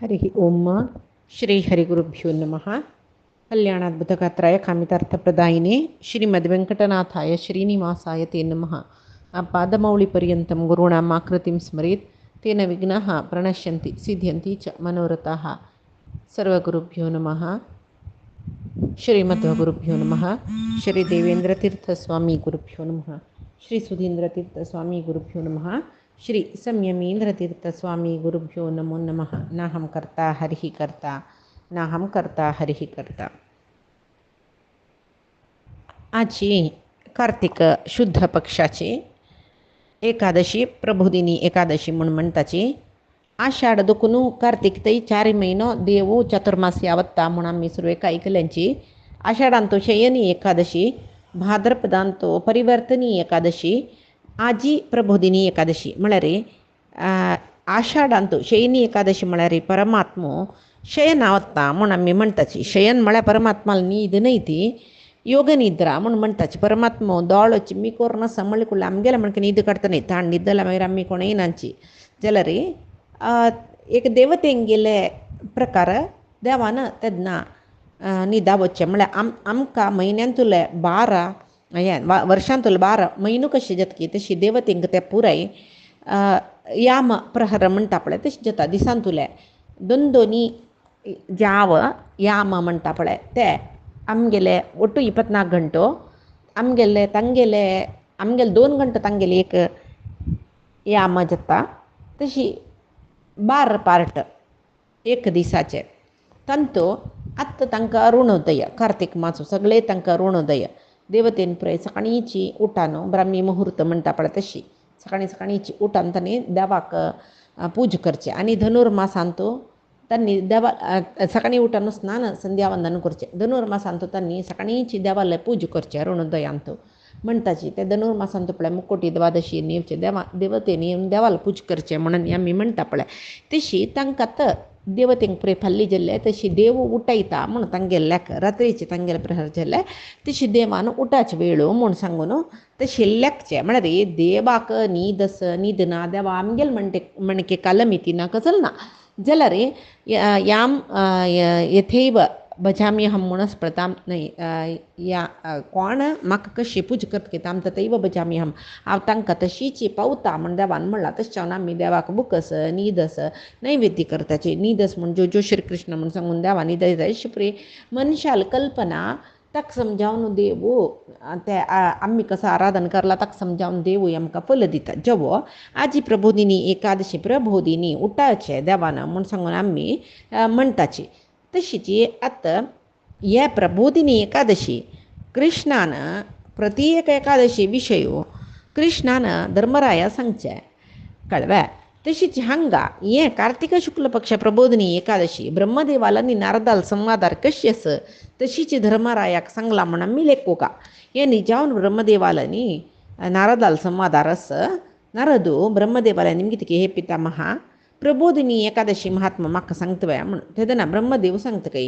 हरि ओम श्री हरिगुरुभ्यो नमः। कल्याणाद्भुतगात्राय कामितार्थप्रदायिने श्रीमद्वेङ्कटनाथाय श्रीनिवासाय ते नमः। पादमौलिपर्यन्तं गुरूणाम् आकृतिं स्मरेत् तेन विघ्नाः प्रणश्यन्ति सिद्ध्यन्ति च मनोरथाः। सर्वगुरुभ्यो नमः। श्रीमद्गुरुभ्यो नमः। श्री देवेन्द्रतीर्थस्वामी गुरुभ्यो नमः। श्री सुधीन्द्रतीर्थस्वामी गुरुभ्यो नमः। श्री संयमीन्द्रतीर्थस्वामी गुरुभ्यो नमो नमः। नाहं कर्ता हरिः कर्ता नाहं कर्ता हरिः कर्ता. आजची कार्तिक शुद्ध पक्षाची एकादशी प्रबोधिनी एकादशी म्हणून म्हणताची. आषाढ दुखून कार्तिक तई 4 महिनो देवू चतुर्मास यावत्ता म्हणून आम्ही सर्व ऐकल्यांची. आषाढांतो शयनी एकादशी, भाद्रपदांतो परिवर्तनी एकादशी, आजी प्रबोधिनी एकादशी म्हळ्यार आषाढांतो शयनी एकादशी म्हळ्यार परमात्मो शयन आवत्ता म्हणून आम्ही म्हणताची. शयन म्हळ्यार परमात्माला न्हीद नाही ती योगनिद्रा म्हणून म्हणताची. परमात्मो दोळ चिम्मी कोरना समळी कुल्ला आमगेला म्हणके न्हीद काढता नाही ताण निद्दला मागीर आम्ही कोण येनाची जाल्यार एक देवतेंगेले प्रकार देवान तेदना न्हिदावच्चें म्हळ्यार आमकां म्हयन्यांतले 12 वर्षांतले 12 म्हयनो कशे जातकी तशी देवतेंक ते पुराय याम प्रहर म्हणटा पळय तशें जाता. दिसांतुले दोनी जाव याम म्हणटा पळय ते आमगेले ಒಟ್ಟು 24 ಗಂಟು आमगेले 2 ಗಂಟು तांगेले एक याम जाता. तशी 12 पार्ट एक दिसाचे. तांतो आत्तां तांकां अरुणोदय कार्तिक मास सगळे तांकां अरुणोदय देवतेन पुराय सकाळीची उठान ब्राह्मी मुहूर्त म्हणटा पळय तशी सकाळीची उठान तांणी देवाक पूज करचे. आनी धनुर्मासांत तांणी देवा सकाळी उठान स्नान संध्यावंदन करचें. धनुर्मासांत तांणी सकाळीची देवाले पूज करचें अरुणोदयांत म्हणटाची. ते धनुर्मासांत पळय मुक्कोटी द्वादशी येवचे देवतेन येवन देवाला पूज करचें म्हणून आमी म्हणटा पळय तशी तांकां देवतेंक पुराय फाल्ली जाल्ले तशी देव उठयता म्हूण तांगेले लेख रात्रीचे तांगेले प्रहर जाल्ले तशी देवान उठाच वेळो म्हूण सांगून तशें लेखचें. म्हळ्यार देवाक न्हीद ना देवा आमगेले म्हणके कालमिती ना कसल ना जाल्यार याम यथैव भजाम्यहं म्हणून स्मृतां या कोण म्हाका कशी पूज करता ताम तथैव भजाम्यहं हांव तांकां तशीची पावता म्हण देवान म्हणलां. तशें आमी देवाक बुकस न्हीदस नैवेद्य करताची. न्हीदस म्हण जो श्री कृष्ण म्हण सांगून देवा न्हीदयता अशी पुरी मनशाल कल्पना ताका समजावन देवू ते आमी कसं आराधन करला ताका समजावन देवू आमकां फल दिता. जेवो आजी प्रबोधिनी एकादशी प्रबोधिनी उठाचें देवान म्हण सांगून आमी म्हणटाची. तशीची आतां हे प्रबोधिनी एकादशी कृष्णान प्रति एक एकादशी विशयो कृष्णान धर्मराया सांगचे कळ्ळें. तशीच हांगा हे कार्तिक शुक्ल पक्ष प्रबोधिनी एकादशी ब्रह्मदेवाला नी नारदाल संवादार कशी आस तशीच धर्मरायाक सांगला म्हण आमी लेखोका. हे निजावन ब्रह्मदेवाला नी नारदाल संवादार आस नारदू ब्रह्मदेवाला निमगे तिके हे पितामहा प्रबोधिनी एकादशी महात्मा म्हाका सांगतवया म्हण तेदना ब्रह्मदेव सांगता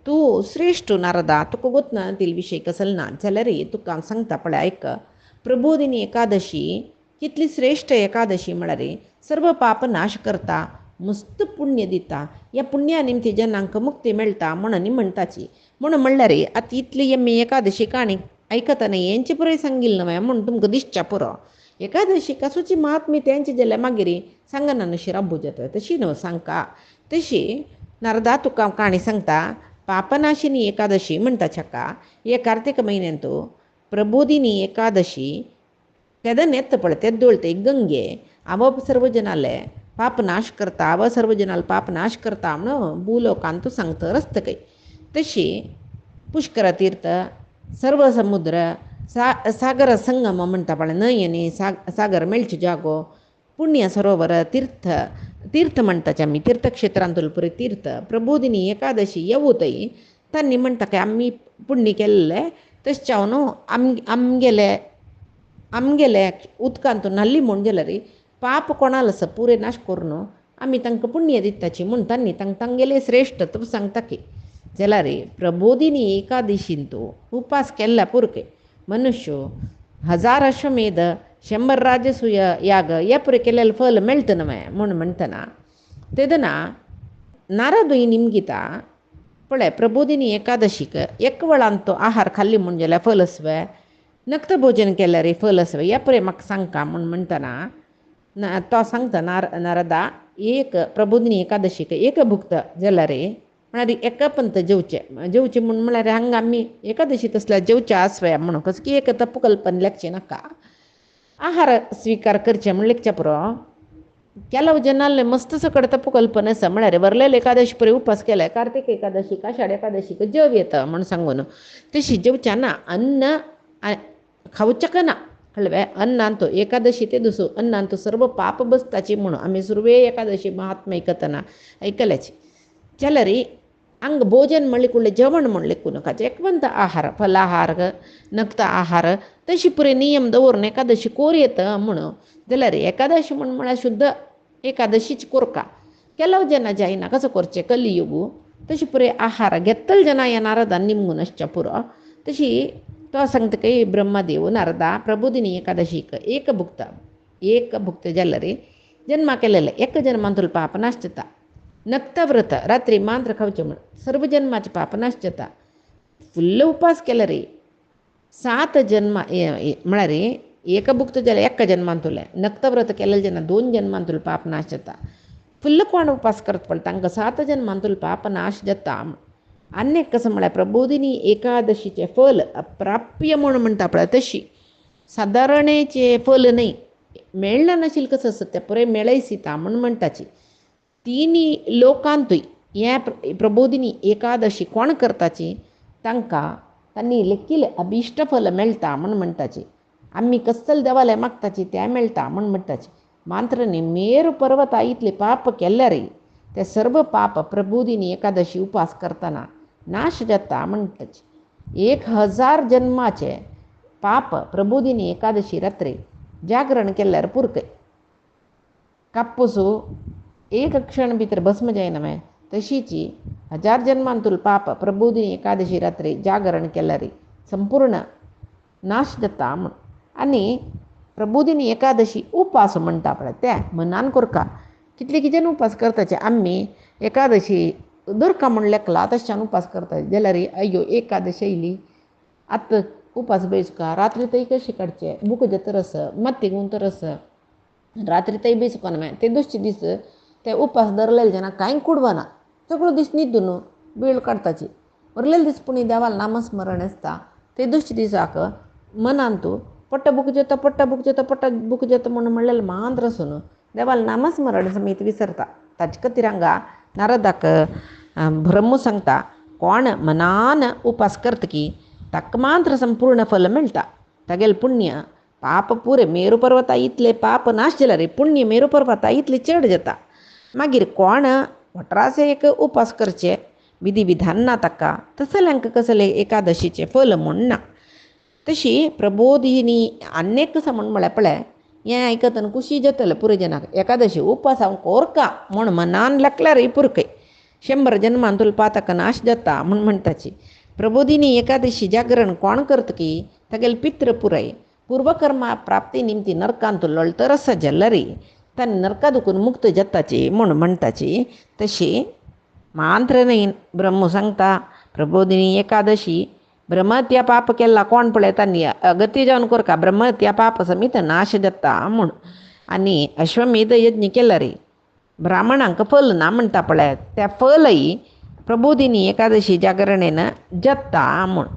तूं श्रेष्ठ नारदा तुका गोतना तील विशय कसल ना जाल्यार तुका सांगता पळय आयक. प्रबोधिनी एकादशी कितली श्रेष्ठ एकादशी म्हळ्यार सर्व पाप नाश करता मस्त पुण्य दिता. ह्या पुण्या निमती जनांक मुक्ती मेळटा म्हणून म्हणटाची. म्हणून म्हणल्यार आतां इतली एम एकादशी काणी आयकतना हेंचे पुराय सांगिल्लें न्हय म्हणून तुमकां दिसच्या पुरो. एकादशी कसुची महात्मी तेंचे जाल्यार मागीर सांगना न्हू शिराबू जाता तशी न्हू सांगता. तशी नारदा तुका काणी सांगता पापनाशिनी एकादशी म्हणटाच हाका. हे कार्तिक म्हयन्यांत प्रबोधिनी एकादशी केदन येता पळय ते दोळते गंगे आव सर्व जनाले पाप नाश करता आव सर्व जनाल पाप नाश करता म्हणून भूलोकांत सांगता रस्तकय. तशी पुष्कर तीर्थ सर्व समुद्र सागर संगम म्हणटा पळय न्हंय आनी सागर मेळचे जागो पुण्य सरोवर तीर्थ म्हणटाचे आमी तीर्थक्षेत्रांतूल पुरे तीर्थ प्रबोधिनी एकादशी येवूतय तांणी म्हणटा की आमी पुण्य केल्ले तशें चावन आमगेले उदकांतून नाल्ली म्हूण जाल्यार पाप कोणाल आसा पुरे नाश करून आमी तांकां पुण्य दिताची म्हूण तांणी तांगेले श्रेष्ठत्व सांगता की. जाल्यार प्रबोधिनी एकादशींत उपास केल्ल्या पुरके मनुष्य 1000 अश्वमेध 100 राजसूय याग या पुरे केलेलं फल मिळतं ना म्हणून म्हणताना तेदना नारदूय निमगिता पळय प्रबोधिनी एकादशीक एक वळान तो आहार खाल्ली म्हूण जाल्यार फल आसवे, नक्त भोजन केल्यार फल आसवे या पळय म्हाका सांगता म्हूण म्हणटना तो सांगता नारदा एक प्रबोधिनी एकादशीक एक भुक्त जाल्यार म्हळ्यार एका पंत जेवचे म्हळ्यार हांगा आमी एकादशी तसल्या जेवचे आसवे म्हणून कसं की एक तप्प कल्पन लेखचे नाका आहार स्वीकार करचे म्हण लेखचे पुरो ಕೆಲವು ಜನಲ್ಲಿ ಮಸ್ತ್ सकट तप्प कल्पना आसा म्हळ्यार वरलेले एकादशी परी उपास केल्यार कार्तिक एकादशीक आषाढ एकादशीक जेव येता म्हण सांगून तशी जेवच्याना अन्न खावचें ना कळवे अन्नांतू एकादशी ते दुसो अन्नांतू सर्व पाप बसताची म्हणून आमी सुरवे एकादशी महात्म्य ऐकतना ऐकल्याची जाल्यार ಹಂಗ ಭೋಜನ ಮಾಡ್ಲಿಕ್ಕುಳ್ಳೆ ಜವಣ ಮಾಡ್ಲಿಕ್ಕೂ ನಕಾಚೆ एकवंत आहार फलाहार नक्त आहार तशी पुरे नियम दवरून एकादशी कोरयेत म्हणून जाल्यार एकादशी म्हळ्यार शुद्ध एकादशीच कोरका ಕೆಲವು ಜನ जायना कसं करचें कलियुगू तशी पुरे आहार घेतल जना या नारदान निमगून आसच्या पुरो तशी तो सांगता की ब्रह्मदेव नारदा प्रबोधिनी एकादशीक एक भुक्त जाल्यार जन्मा केलेले एक जन्मांतूल पाप नाश जाता नक्तव्रत रात्री मांत्र खावचे म्हण सर्व जन्माचे पाप नाश जाता फुल्ल उपास केल्यार 7 जन्म म्हळ्यार एक भुक्त जाल्यार एका जन्मांतुले नक्तव्रत केलेले जेन्ना 2 जन्मांतूल पाप नाश जाता फुल्ल कोण उपास करता पळय तांकां 7 जन्मांतूल पाप नाश जाता आनीक कसं म्हळ्यार प्रबोधिनी एकादशीचे फल अप्राप्य म्हणून म्हणटा पळय तशी सादारणेचे फल न्हय मेळना नाशिल्लें कसं आसता तें पुरे मेळयसिता म्हणून म्हणटाची तिनी लोकांतूय हे प्रबोधिनी एकादशी कोण करताची तांकां तांणी लेखिल्लें अभिश्ट फल मेळटा म्हूण म्हणटाची आमी कसले देवाले मागताची तें मेळटा म्हूण म्हणटाची मात्र न्ही मेरू पर्वता इतले पाप केल्यार ते सर्व पाप प्रबोधिनी एकादशी उपास करतना नाश जाता म्हणटाची 1000 जन्माचे पाप प्रबोधिनी एकादशी रात्री जागरण केल्यार पुरकय कापूसू एक क्षण भितर भस्म जायना माय तशीची 1000 जन्मांतूल पाप प्रबोधिनी एकादशी रात्री जागरण केल्यार संपूर्ण नाश जाता म्हूण आनी प्रबोधिनी एकादशी उपास म्हणटा पळय ते मनान करका कितले कितें उपास करताचे आमी एकादशी दुर्का म्हूण लेखला तशें उपास करता जाल्यार अय्यो एकादशी येयली आतां उपास बेसका रात्री तई कशें काडचे बूक तर मत्ती घेवन तर रात्री तई बेसकोना माय ते दुसरे दीस ते उपास धरलेले जना कांय कुडवना सगळो दीस न्हिदून बीळ काडताची उरलेले दीस पुणी देवाला नामस्मरण आसता ते दुसरे दिसाक मनान तूं पट्ट बूक जेता म्हणून म्हणलेलें मांद्र आसून देवाला नामस्मरण समीत विसरता ताचे खातीर हांगा नारदाक ब्रह्म सांगता कोण मनान उपास करता की ताका मात्र संपूर्ण फल मेळटा तागेलें पुण्य पाप पुरे मेरू पर्वता इतले पाप नाश जाल्यार पुण्य मेरू पर्वता इतले चड जाता मागीर कोण वट्रासे एक उपास करचे विधी विधान ना ताका तसल्यांक कसले एकादशीचे फल म्हूण ना तशी प्रबोधिनी अनेक कसं म्हूण म्हळ्यार पळय हें आयकतना खुशी जातलें पुरे जनाक एकादशी उपास हांव कोरका म्हूण मनान लेखल्यार पुरकय 100 जन्मांतूल पातक नाश जाता म्हूण म्हणटाची प्रबोधिनी एकादशी जागरण कोण करता की तागेले पित्र पुराय पूर्वकर्मा प्राप्ती निमती नरकांतूल लोळतर आसा जाल्यार तांणी नरका दुखून मुक्त जाताची म्हूण म्हणटाची तशी मांत्र न्हय ब्रह्म सांगता प्रबोधिनी एकादशी ब्रह्महत्या पाप केला कोण पळय तांणी अगत्य जावन करता ब्रह्महत्या पाप समीत नाश जाता म्हूण आनी अश्वमेध यज्ञ केल्यार ब्राह्मणांक फल ना म्हणटा पळय त्या फलय प्रबोधिनी एकादशी जागरणेन जाता म्हूण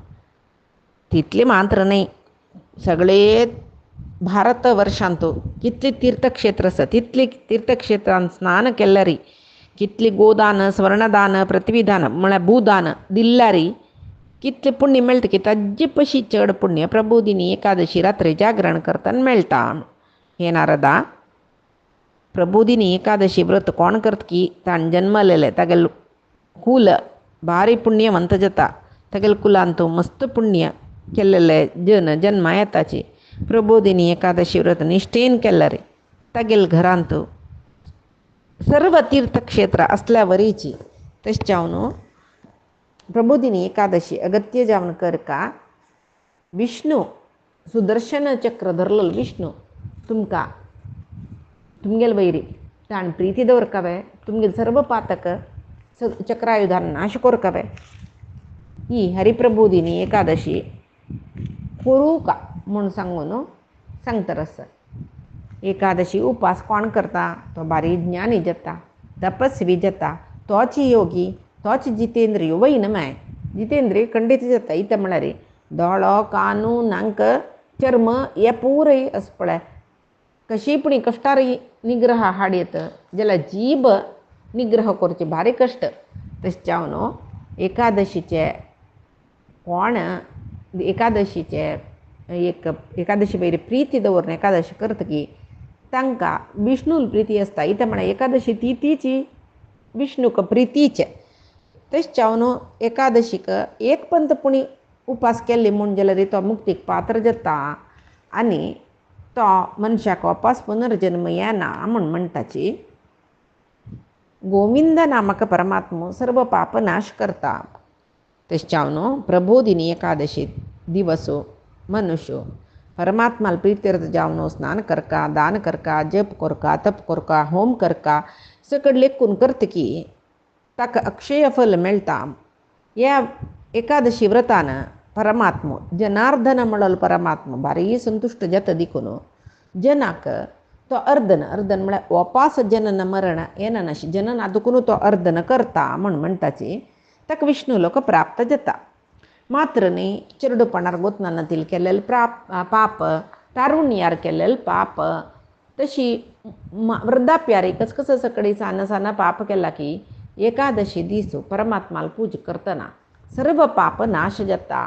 तितले मात्र न्हय सगळे भारत वर्षांतू कितली तीर्थक्षेत्र आसा तितली तीर्थक्षेत्रांत स्नान केल्यार कितली गोदान स्वर्णदान पृथ्वीदान म्हळ्यार भूदान दिल्यार कितले पुण्य मेळटा की ताजे पशी चड पुण्य प्रबोधिनी एकादशी रात्री जागरण करतना मेळटा हे नारदा प्रबोधिनी एकादशी व्रत कोण करता की ताण जन्मलेले तागेले कुल भारी पुण्यवंत जाता तागेले कुलांतू मस्त पुण्य केल्लेले जन्मा येताची प्रबोधिनी एकादशी व्रत निश्ठेन केल्यार तागेले घरांतू सर्व तीर्थक्षेत्र असल्या वरीची तशें जावन प्रबोधिनी एकादशी अगत्य जावन करका विष्णू सुदर्शन चक्र धरलेलो विष्णू तुमकां तुमगेले वैरी ताण प्रिती दवरकावे तुमगेले सर्व पातक चक्रायुधान नाश कोरकवे ही हरिप्रबोधिनी एकादशी करू का म्हणून सांगून सांगतरस. एकादशी उपास कोण करता तो बारी ज्ञानी जाता, तपस्वी जाता, तोच योगी, तोच जितेंद्रिय वैन माय. जितेंद्रिय खंडित जाता इथं म्हळ्यार दोळो कानू नांक चर्म हे पुरे असं पळय कशी पण कष्टार निग्रह हाडयत जाल्यार जीब निग्रह करचे भारी कश्ट. तशें जावन एकादशीचे कोण एकादशीचे एकादशी वयर प्रिती दवरून एकादशी करतकी तांकां विष्णूल प्रिती आसता. इथं म्हळ्यार एकादशी तीची विष्णूक प्रितीचे. तशें जावन एकादशीक एक पंत पुणी उपास केल्ली म्हूण जाल्यार तो मुक्तीक पात्र जाता आनी तो मनशाक वापस पुनर्जन्म येना म्हूण म्हणटाची. गोविंद नामक परमात्मो सर्व पाप नाश करता. तशें जावन प्रबोधिनी एकादशी दिवस मनुष्य परमात्माला प्रित्यर्थ जावन स्नान करका, दान करका, जप करका, तप करका, होम करका सकड लेखून करतकी ताका अक्षय फल मेळटा. ह्या एकादशी व्रतान परमात्मो जनार्दन म्हणलो परमात्मा भारी संतुष्ट जाता देखून जनाक तो अर्दन म्हळ्यार वापस जनन मरण येना नाशी जनन आदुकून तो अर्दन करता म्हूण म्हणटाची ताका विष्णू लोक प्राप्त जाता. मात्र न्ही चिरडपणार गोतनातील केलेले पाप, तारुण्यार केलेले पाप, तशी वृद्धाप्यारी कसकस सकडी साना पाप केला की एकादशी दीस परमात्माला पूज करतना सर्व पाप नाश जाता.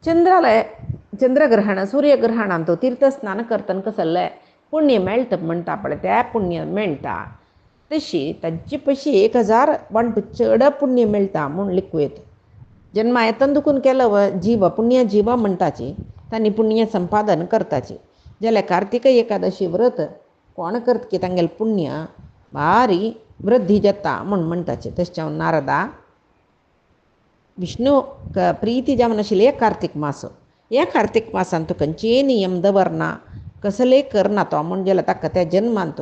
चंद्रग्रहण सूर्यग्रहणांत तीर्थस्नान करतना कसले पुण्य मेळटा म्हणटा पळय त्या पुण्य मेळटा. तशी ताचे पयशी 1000 वांटू चड पुण्य मेळटा म्हूण लिखूं येता. जन्मा येतना दुखून केलं जीव पुण्य जीव म्हणटाची तांणी पुण्य संपादन करताची. जाल्यार कार्तिक एकादशी व्रत कोण करता की तांगेलें पुण्य भारी वृद्धी जाता म्हूण म्हणटाचे. तशें जावन नारदा विष्णू प्रीती जावन आशिल्ली एक कार्तिक मास. ह्या कार्तिक मासान तूं खंयचेय नियम दवरना, कसले करना तो म्हूण जाल्यार ताका त्या जन्मांत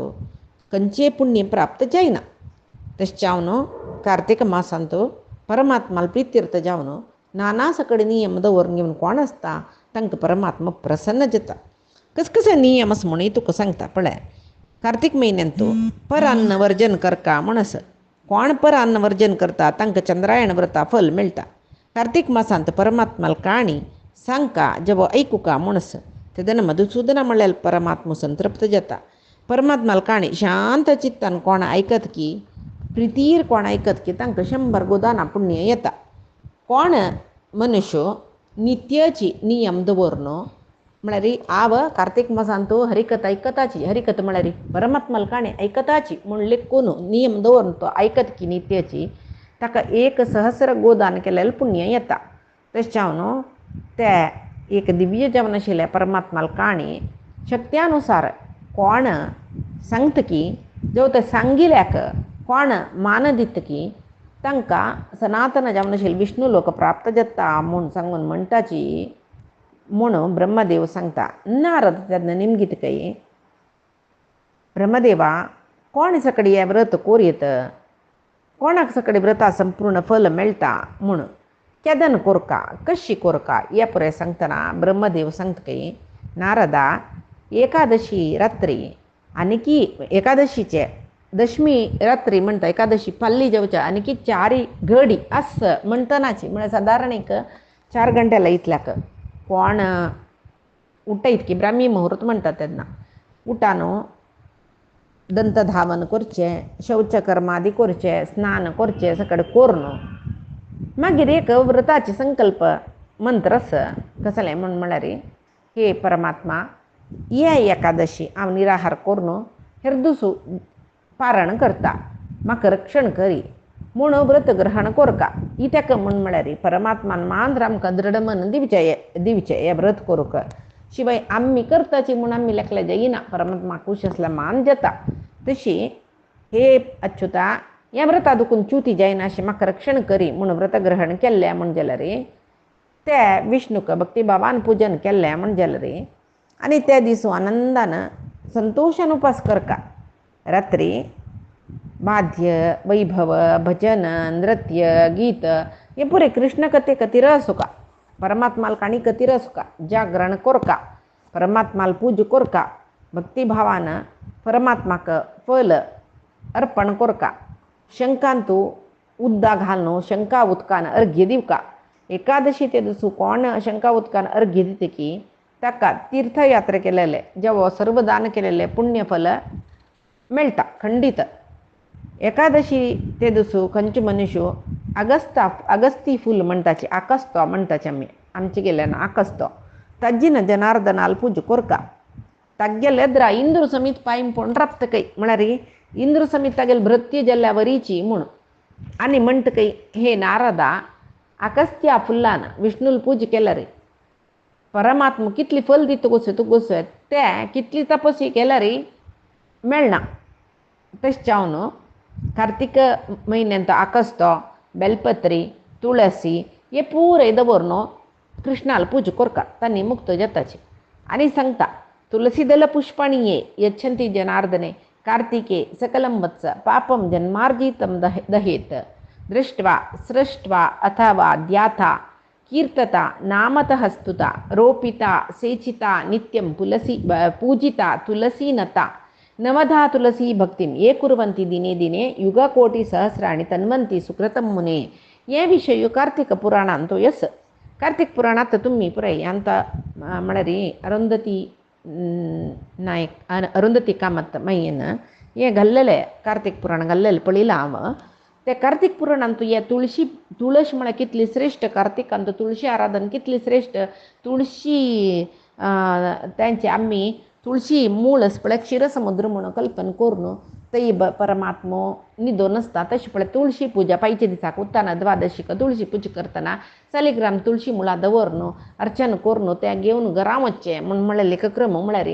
खंयचेय पुण्य प्राप्त जायना. तशें जावन कार्तिक मासांत परमात्माला प्रित्यर्थ जावन नाना सकड नियम दवरून घेवन कोण आसता तांकां परमात्मा प्रसन्न जाता. कसकसे नियम आसा म्हूण तुका सांगता पळय. कार्तिक म्हयन्यांत पर अन्न वर्जन करका म्हूण आसा. कोण पर अन्न वर्जन करता तांकां चंद्रायण व्रता फल मेळटा. कार्तिक मासांत परमात्माला काणी सांगका जेवो ऐकुका म्हूण आसा. तेदना मधुसूदना म्हणल्यार परमात्मा संतृप्त जाता. परमात्माला काणी शांत चित्तान कोण आयकत की प्रितीर कोण आयकत की तांकां 100 गोदाना पुण्य येता. कोण मनुष्य नित्याची नियम दवरून म्हळ्यार आव कार्तिक मासांत हरिकथ आयकताची. हरिकथ म्हळ्यार परमात्माला काणी आयकताची म्हूण लेखून नियम दवरून तो आयकत की नित्याची ताका 1000 गोदान केलेलें पुण्य येता. तशें जावन ते एक दिव्य जावन आशिल्ल्या परमात्माला काणी शक्त्यानुसार कोण सांगता की जो ते सांगिल्ल्याक कोण मान दिता की तांकां सनातन जावन आशिल्ले विष्णू लोक प्राप्त जाता म्हूण सांगून म्हणटाची म्हूण ब्रह्मदेव सांगता. नारद तेन्ना निमगीत कई ब्रह्मदेवा कोण सकडी हें व्रत कोरयत, कोणाक सकडी व्रता संपूर्ण फल मेळटा म्हूण केदन कोरका कशी कोरका हे पुरे सांगतना ब्रह्मदेव सांगता की नारदा एकादशी रात्री आनी एकादशीचे दशमी रात्री म्हणटा एकादशी पाल्ली जावच्या आनी 4 घडी आस म्हणटनाची म्हळ्यार सादारण एक 4 घंटे लायतल्याक कोण उठयत की ब्राह्मी मुहूर्त म्हणटा तेन्ना उठान दंतधावन करचें, शौचकर्मादी करचें, स्नान करचें सकड कोरून मागीर एक व्रताचे संकल्प मंत्र आसा. कसलें म्हळ्यार हे परमात्मा हे एकादशी हांव निराहार करून हेर पारण करता, म्हाका रक्षण करी म्हूण व्रत ग्रहण कोरका. ही ताका म्हळ्यार परमात्मान मांद्र आमकां दृढ मन दिवचें हें व्रत करूंक. शिवाय आमी करताची म्हूण आमी लेखले जायना. परमात्मा खुश आसल्यार मान जाता. तशी हे अच्युता ह्या व्रता दुखून च्युती जायना अशें म्हाका रक्षण करी म्हूण व्रत ग्रहण केल्लें म्हूण जाल्यार ते विष्णूक भक्तिभावान पुजन केल्लें म्हूण जाल्यार आनी त्या दिसा आनंदान संतोशान उपास करका. रात्री वाद्य वैभव भजन नृत्य गीत हे पुरे कृष्ण कथे कतीर असो का परमात्माला काणी कतीर असो का जागरण कोरका परमात्माला पूज कोरका भक्तिभावानं परमात्माक फल अर्पण कोरका शंकांतू उद्दा घालनो शंका उदकानं अर्घ्य दिवका एकादशी ते दिसू कोण शंका उदकानं अर्घ्य दिते की ताका तीर्थयात्रे केलेले जेव्हा सर्व दान केलेले पुण्यफल मिळता खंडित एकादशी ते दिसू खंच मनुष्य अगस्ती फूल म्हणताचे आकस्तो म्हणताचे आमचे गेल्यानं आकस्तो तज्जिन जनार्दनाल पूज कोरका तग्गेलेद्र इंद्र समीत पायम पोंड्राप्त कೈ म्हणारी इंद्र समीत तागेल भृत्य जल्ल्यावरीची म्हण आणि म्हणत कೈ हे नारदा अगस्त्या फुल्लानं विष्णूल पूज केलं रे परमात्मा कितली फल दितो गोसो त्या कितली तपस्वी केला रे मेळना तशें कार्तिक म्हयन्यांत आकस्तो बेलपत्री तुळसी हे पुरे दवरनो कृष्णाला पूज कोरका तांणी मुक्त जाताची आनी सांगता तुलसी दल पुष्पाणी ये यच्छन्ति जनार्दने कार्तिके सकलं वत्स पापं जन्मार्जितं दहेत दृष्ट्वा सृष्ट्वा अथवा ध्याता कीर्तता नामतः स्तुता रोपिता सेचिता नित्यं पूजिता तुलसीनता नवधा तुलसी भक्तिं ये कुर्वन्ति दिने दिने युगकोटि सहस्राणि तन्वन्ति सुकृतं मुने ये विषय कार्तिक पुराणांतो यस कार्तिक पुराणात तुम्ही पुरे यांत म्हणरी अरुंधती नायक अरुंधती कामत मैयन हे घाल्लेले कार्तिक पुराण घाल्लेले पळयलां हांव ते कार्तिक पुराणांतू हे तुळस म्हळ्यार कितली श्रेष्ठ कार्तिकांत तुळशी आराधन कितली श्रेष्ठ तुळशी त्यांचे आम्ही तुळशी मूळच पळय क्षीरसमुद्र म्हणून कल्पन करून तै परमात्मो न्हिदो नासता तशें पळय तुळशी पुजा पायच्या दिसाक उत्ताना द्वादशीक तुळशी पुजा करतना सालिग्राम तुळशी मुळां दवरन अर्चन करून तें घेवन घरा वचचें म्हण म्हळ्यार लेखक्रम म्हळ्यार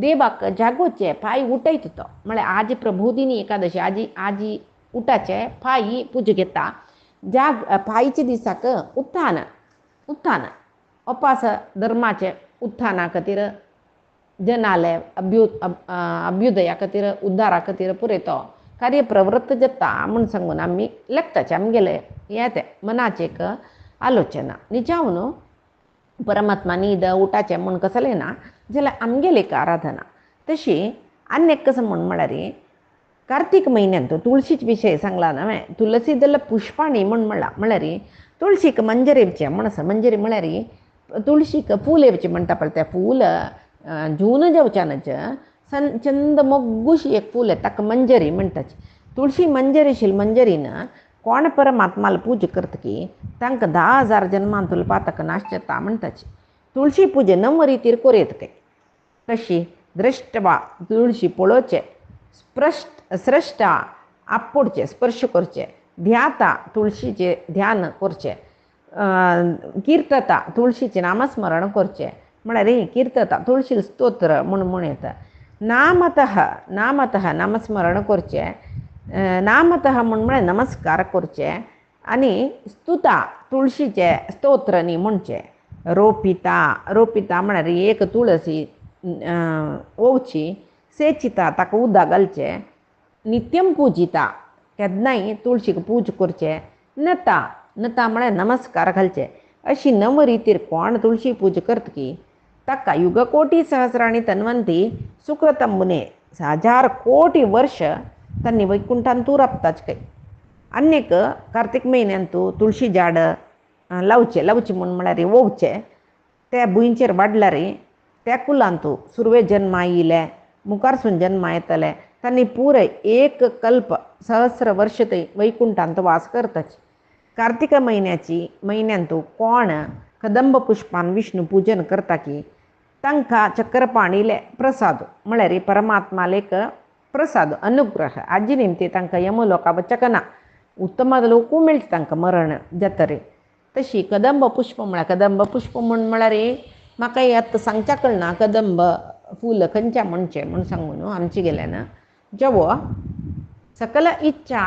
देवाक जागोवचें पांय उठयता तो म्हळ्यार आज प्रबोधिनी एकादशी आजी उठाचे पांय पूज घेता पांयच्या दिसाक उत्थान उपास धर्माचे उत्थाना खातीर जनालय अभ्युदया खातीर उद्दारा खातीर पुरे तो कार्य प्रवृत्त जाता म्हूण सांगून आमी लेखताचे आमगेले हे ते मनाचे एक आलोचना निजावन परमात्मा न्हीद उठाचें म्हूण कसलें ना जाल्यार आमगेली एक आराधना तशी आनी एक कसं म्हळ्यार कार्तिक म्हयन्यांत तुळशीचे विशय सांगला न्हय तुलसी दल पुष्पाणी म्हळ्यार तुळशीक मंजरी येवचें म्हण आसा मंजरी म्हळ्यार तुळशीक फूल येवचें म्हणटा पळय तें फूल जून जेवच्यानच चंद मोग्गुशी एक फूल आहे ताका मंजरी म्हणटाची तुळशी मंजरी आशिल्ली मंजरीन कोण परमात्माला पूज करता की तांकां 10,000 जन्मांतूल पातक नाश जाता म्हणटाची तुळशी पुजे 9 रितीर कोरयत काय तशी दृश्टवा तुळशी पळोवचें स्रष्टा आपोडचें स्पर्श करचें ध्याता तुळशीचे ध्यान करचें कीर्तता तुळशीचें नामस्मरण करचें म्हळ्यार कीर्तता तुळशी स्तोत्र म्हूण येता नामतः नामस्मरण करचें नामतः म्हळ्यार नमस्कार करचे आनी स्तुता तुळशीचे स्तोत्र न्ही म्हणचें रोपिता म्हळ्यार एक तुळसी ओवची सेचिता ताका उदक घालचें नित्यम पूजिता केन्नाय तुळशीक पूज करचें नता म्हळ्यार नमस्कार घालचे अशी 9 रितीर कोण तुळशी पूज करता की ताका युगकोटी सहस्राणी तन्वंती सुकृतम मुने 1000 कोटी वर्ष तांणी वैकुंठान तूं राबताच काय आनीक कार्तिक म्हयन्यांत तुळशी झाड लावचे म्हळ्यार ओवचे त्या भुंयचेर वाडल्यार त्या कुलांत सुरवे जन्म येयले मुखारसून जन्म येतले तांणी पुरे एक कल्प सहस्र वर्ष ते वैकुंठांत वास करताच कार्तिक म्हयन्यांत कोण कदंब पुष्पान विष्णू पूजन करता की तांकां चक्रपाणीले प्रसाद म्हळ्यार परमात्माले एक प्रसाद अनुग्रह हाजे निमती तांकां यमलोका वचकना उत्तम लोकूय मेळटा तांकां मरण जातरे तशी कदंब पुष्प म्हळ्यार म्हाका आतां सांगच्या कळना कदंब फूल खंयच्या म्हणचें म्हूण सांगून आमचे गेल्यान जेवो सकल इच्छा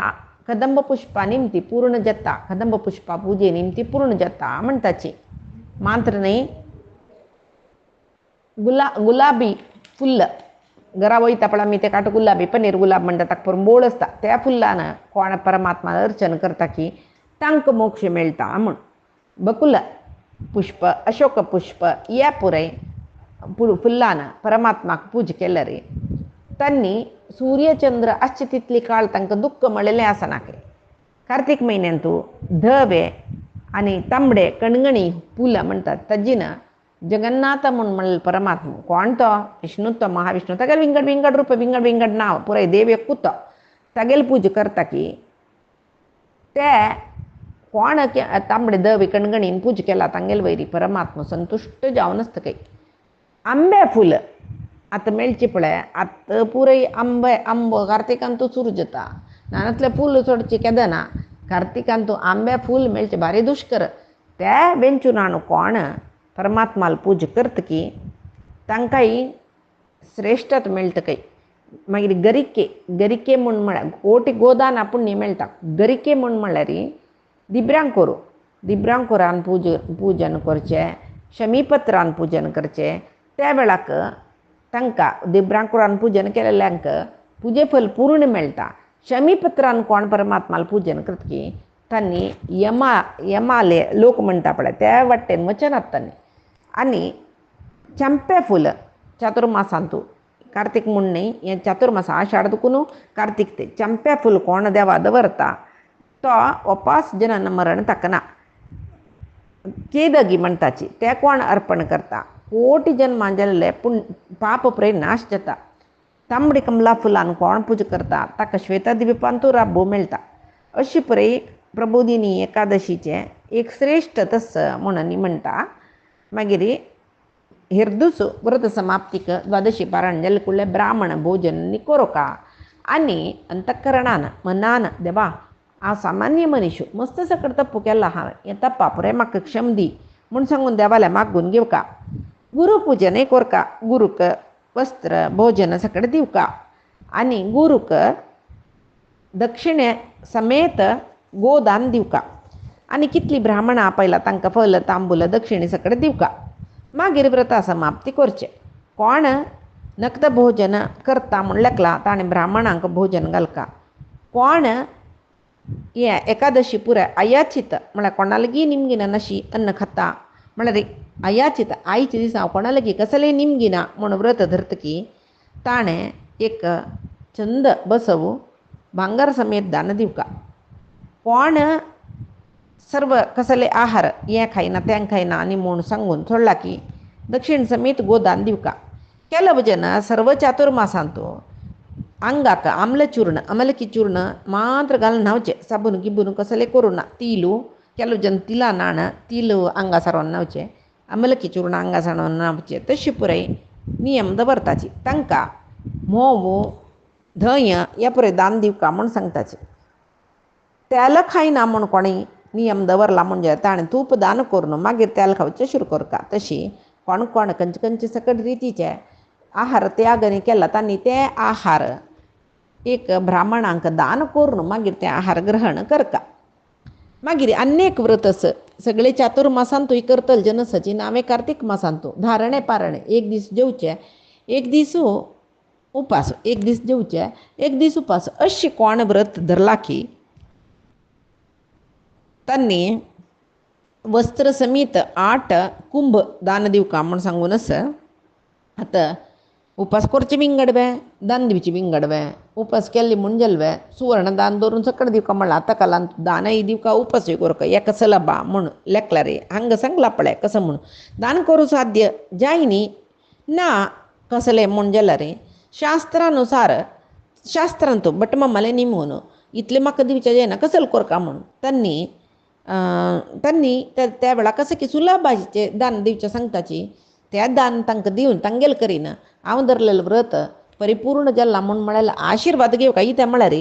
कदंब पुष्पा निमती पूर्ण जाता कदंब पुष्पा पुजे निमती पूर्ण जाता म्हणटाची मात्र न्ही गुलाबी फुल्ल घरा वयता पळय आमी तेका गुलाबी पनीर गुलाब म्हणटा ताका परून बोळ आसता त्या फुल्लान कोण परमात्मा अर्चन करता की तांकां मोक्ष मेळटा म्हूण बकुल पुष्प अशोक पुष्प या पुरय फुल्लान परमात्माक पूज केल्या रे त्यांनी सूर्यचंद्र आसचे तितली काळ तांकां दुख्ख मळिल्लें आसना कार्तीक म्हयन्यांतू धवे आनी तांबडे कणगणी फुलां म्हणटात ताजीन जगन्नाथ म्हणून म्हणलें परमात्मा कोण तो विष्णू तो महाविष्णू तागेले विंगड विंगड रूप विंगड विंगड नांव पुराय देव एकूच तो तागेले पूज करता की ते कोण तांबडे धवे कणगणीन पूज केला तांगेले वयरी परमात्मा संतुश्ट जावन आसता काही आंबे फूल आतां मेळची पळय आतां पुराय आंबो कार्तिकांतू सुरू जाता नानातले फूल चडचे केदां ना कार्तिकांतू आंबे फूल मेळचे भारी दुश्कर ते वेंचून आणू कोण परमात्माल पूज करता की तांकांय श्रेश्ठत मेळटा काही मागीर गरिके म्हूण म्हळ्यार कोटी गोदान पुण्य मेळटा गरिके म्हूण म्हळ्यार दिब्रांकोरान पूजन करचें शमीपत्रान पूजन करचें त्या वेळाक तांकां दिब्रांकोरान पूजन केलेल्यांक पुजे फल पूर्ण मेळटा शमीपत्रान कोण परमात्माल पूजन करता की तांणी यमाले लोक म्हणटा पळय त्या वाटेन वचन तांणी आनी चंपे फूल चातुर्मासांतू कार्तीक म्हूण न्ही हें चातुर्मास आषाढ दुखून कार्तीक ते चंपे फूल कोण देवा दवरता तो उपास जनन मरण ताकना केदगी म्हणटाची ते कोण अर्पण करता कोटी जन्मां जाल्ले पूण पाप पुराय नाश जाता तांबडी कमला फुलान कोण पूज करता ताका श्वेतद्वीपांतू राबू मेळटा अशी पुराय प्रबोधिनी एकादशीचे एक श्रेश्ठ तस म्हणून म्हणटा मागीर हिरदूस व्रत समाप्तीक द्वादशी पारायण जाले कुळ्ळे ब्राह्मण भोजन निकोरका आनी अंतकरणान मनान देवा हांव सामान्य मनीस मस्त सकट तप्प केला हांवें हें तप्पा पुराय म्हाका क्षम दी म्हूण सांगून देवाले मागून घेवका गुरू पूजन कोरका गुरूक वस्त्र भोजन सकट दिवका आनी गुरूक दक्षिणे समेत गोदान दिवका आनी कितली ब्राह्मणां आपयला तांकां फल तांबूल दक्षिणे सकट दिवका मागीर व्रता समाप्ती करचें कोण नक्त भोजन करता म्हूण लेखला ताणें ब्राह्मणांक भोजन घालका कोण हें एकादशी पुराय अयाचित म्हळ्यार कोणा लेगीत निमगिना नशी अन्न खाता म्हळ्यार अयाचित आयचे दिसा हांव कोणा लेगीत कसलेय निमगिना म्हूण व्रत धरतकी ताणें एक चंद बसव भांगर समेत दान दिवका कोण सर्व कसले आहार हें खायना तें खायना आनी म्हूण सांगून सोडला की दक्षिण समेत गोदान दिवका केलव जन सर्व चातुर्मासांतू अंगाक आम्लचूर्ण अमलकी चूर्ण मात्र घालून न्हांवचें साबून गिबून कसले करूं ना तिलू केलव जन तिला नाण तिलू आंगा सारोवन न्हांवचें अमलकी चूर्ण आंगा सारोवन न्हांवचें तशी पुराय नियम दवरताची तांकां म्होंव धंय हे पुराय दान दिवका म्हूण सांगताचें तेल खायना म्हूण कोणें नियम दवरला म्हणजे ताणें तूप दान करून मागीर तेल खावचें सुरू करता तशी कोण कोण खंयचे खंयचे सकट रितीचे आहार त्यागनी केला तांणी ते आहार एक ब्राह्मणांक दान करून मागीर ते आहार ग्रहण करता मागीर अनेक व्रत सगळे चातुर्मासांतूय करतल जनसाची नावे कार्तीक मासांतू धारणे पारणे एक दीस जेवचे एक दीस उपास एक दीस जेवचे एक दीस उपास अशी कोण व्रत धरला की तांणी वस्त्र समेत 8 कुंभ दान दिवका म्हूण सांगूनच आतां उपास करचे विंगडवे दान दिवचे विंगडवे उपास केल्ले म्हूण जल्वे सुवर्ण दान दवरून सकट दिवका म्हणलां आतां कालांत दानय दिवका उपासूय करका एका सलबा म्हूण लेखला रे हांगा सांगला पळय कसं म्हूण दान करूं साध्य जायनी ना कसलें म्हूण जाल्यार रे शास्त्रानुसार शास्त्रांतू बट मम्माले निमून इतलें म्हाका दिवचें जायना कसले करका म्हूण तांणी त्या वेळा कसं की सुलभाचे दान दिवचें सांगताची त्या दान तांकां दिवन तांगेल करीन हांव धरलेलें व्रत परिपूर्ण जाल्ला म्हूण म्हळ्यार आशिर्वाद घेवका इतें म्हळ्यार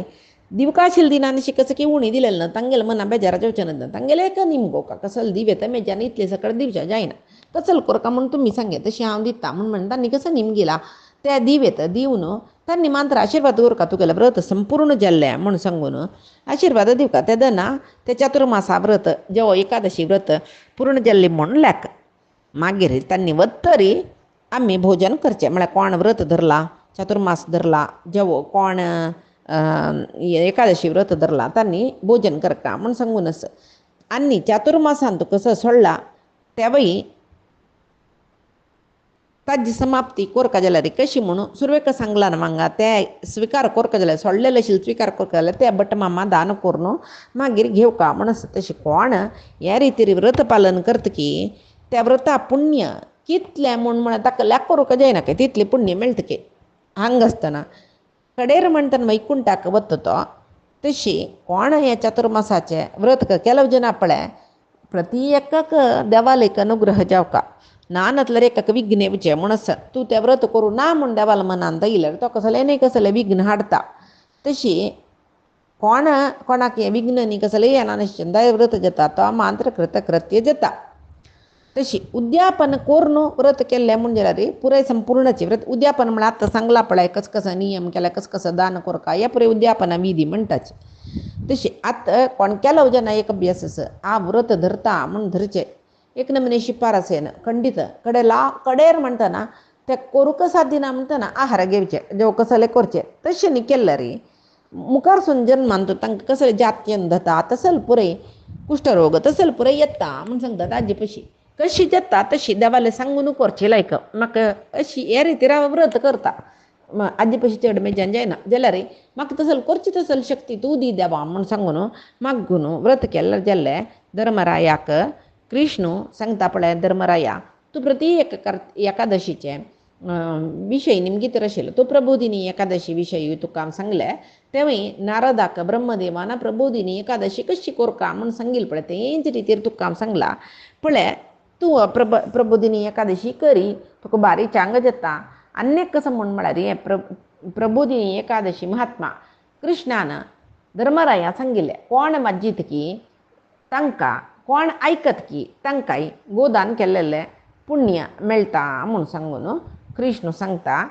दिवका आशिल्ली दिनान अशी कसं की उणी दिलेलें ना तांगेले मना बेजारा जेवचें ना तांगेले एक निमगोवका कसले दिवे ते मेजान इतले सकट दिवचें जायना कसले करका म्हूण तुमी सांगे तशी हांव दिता म्हूण तांणी कसं निमगिला ते दिवेत दिवन तांणी मात्र आशिर्वाद दवरका तुगेलें व्रत संपूर्ण जाल्लें म्हूण सांगून आशिर्वाद दिवका ते दना ते चातुर्मासा व्रत जेवो एकादशी व्रत पूर्ण जाल्ली म्हूण लेख मागीर तांणी वत्तरी आमी भोजन करचें म्हळ्यार कोण व्रत धरला चातुर्मास धरला जेवो कोण एकादशी व्रत धरला त्यांनी भोजन करता म्हण सांगून असं आणि चातुर्मासांत कसं सोडला त्यावेळी ताजी समाप्ती कोरका जाल्या रे कशी म्हणून सुरवेक सांगला ना मंगा ते स्वीकार कोरका जाल्या सोडलेलं असेल स्वीकार कोरका जाल्या ते बट मामा दान करून मागीर घेऊ का म्हणस तशी कोण ह्या रितीर व्रत पालन करत की त्या व्रता पुण्य कितले म्हण ताका लॅक करूंक जायना काय तितले पुण्य मेळत की हांग आसतना कडेर म्हणटना वैकुंठाक वत तो तशी कोण हे चातुर्मासाचे व्रत केलव जन आपळे प्रति एकाक देवालेक अनुग्रह जावका नानतलं एकाक विघ्न येवचे म्हणस तू ते व्रत करू ना म्हण देवाला मनान दयल्यार तो कसले न्ही कसले विघ्न हाडता तशी कोणाक हे विघ्न न्ही कसले येना निश्चिंत व्रत जाता तो मांत्र कृतकृत्य जाता तशी उद्यापन कोरून व्रत केल्लें म्हणजे रे पुराय संपूर्णचे व्रत उद्यापन म्हळ्यार आतां सांगला पळय कसं नियम केला कसं दान करका हे पुरे उद्यापना विधी म्हणटाच तशी आतां कोण केलो जेन्ना एक अभ्यास आसा आ व्रत धरता म्हण धरचें एक नमुने शिफारस येना खंडीत कडेर म्हणटना ते करूंक साध्य ना म्हणटना आहार घेवचे जेव कसले करचे तशें न्ही केल्ले रे मुखार सून जन्मान तो तांकां कसले जात्यन जाता तसल पुरे कुश्ठरोग तसल पुरे येता म्हण सांगतात आजी पशी कशी जाता तशी देवाले सांगून करची लायक म्हाका अशी हे रितीर हांव व्रत करता आजी पशी चड मेजान जायना जाल्यार रे म्हाका तसल करची तसल शक्ती तूं दी देवा म्हण सांगून मागून व्रत केल्यार जाल्ले धर्मरायाक कृष्ण सांगता पळय धर्मराया तूं प्रति एकादशीचे विशय निमगीत आशिल्लो तूं प्रबोधिनी एकादशी विशयी तुका सांगले तेवय नारदाक ब्रह्मदेवान प्रबोधिनी एकादशी कशी करका म्हण सांगिल्लें पळय तेंच रितीर तुका सांगला पळय तूं प्रबोधिनी एकादशी करी तुका बारी चांग जाता अन्यक कसं म्हळ्यार हें प्रबोधिनी एकादशी महात्मा कृष्णान धर्मराया सांगिल्लें कोण माज्जीत की तांकां कोण आयकत की तांकांय गोदान केल्लेलें पुण्य मेळटा म्हूण सांगून कृष्ण सांगता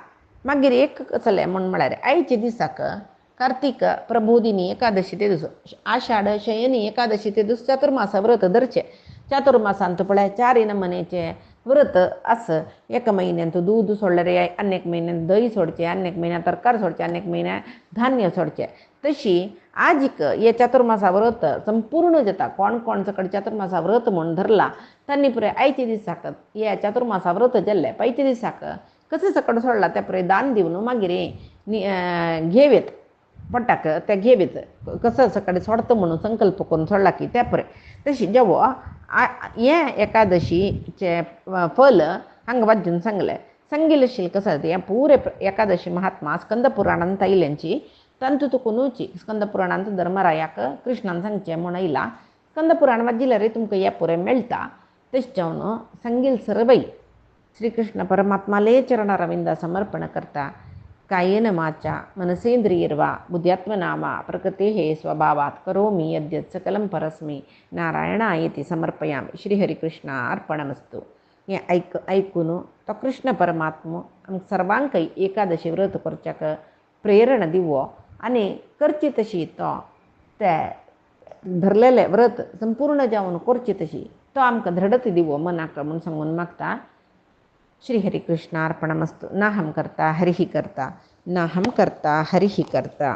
मागीर एक कसलें म्हळ्यार आयच्या दिसाक कार्तिक प्रबोधिनी एकादशी ते दीस आषाढ शयनी एकादशी ते दीस चातुर्मासा व्रत धरचें चातुर्मासांत पळय 4 नमुनेचें व्रत आस एक म्हयन्यांत दूद सोडलें रे अनेक म्हयन्यांत दही सोडचें अनेक म्हयन्यांत तरकार सोडचें अनेक म्हयन्यांत धान्य सोडचें तशी आजीक हे चातुर्मासा व्रत संपूर्ण जाता कोण सकड चातुर्मासा व्रत म्हूण धरला तांणी पुरे आयच्या दिसाक हे चातुर्मासा व्रत जाल्ले पयच्या दिसाक कशें सकड सोडला ते पुरे दान दिवन मागीर घेवेत पट्टाक ते घेवेत कसं सकड सोडता म्हणून संकल्प करून सोडला की ते पुरे तशी जेवो हे एकादशीचे फल हांगा वाजून सांगिल्लें आशिल्लें कसं हें पुरे एकादशी महात्मा स्कंद पुराणांत आयल्यांची तंतु तुकुनूची स्कंद पुराणांत धर्मरायाक कृष्णान सांगचें म्हूण आयला स्कंद पुराण वाजिल्लें रे तुमकां हें पुरें मेळटा तेच जावन सांगिल सर्वय श्री कृष्ण परमात्माले चरणारविंदा समर्पण करता कायेन वाचा मनसेंद्रियर्वा बुद्ध्यात्मना वा प्रकृतेः स्वभावात् करोमि यद्यत् सकलं परस्मै नारायणायेति समर्पयामि श्रीहरिकृष्णा अर्पणमस्तु हें ऐकून तो कृष्ण परमात्मो आमकां सर्वांकय एकादशी व्रत करच्याक प्रेरणा दिवो आनी करची तशी तो ते धरलेले व्रत संपूर्ण जावन करची तशी तो आमकां धडत दिवो मनाक म्हूण सांगून मागता श्रीहरिकृष्णार्पणमस्तु नाहं कर्ता हरिः कर्ता नाहं कर्ता हरिः कर्ता।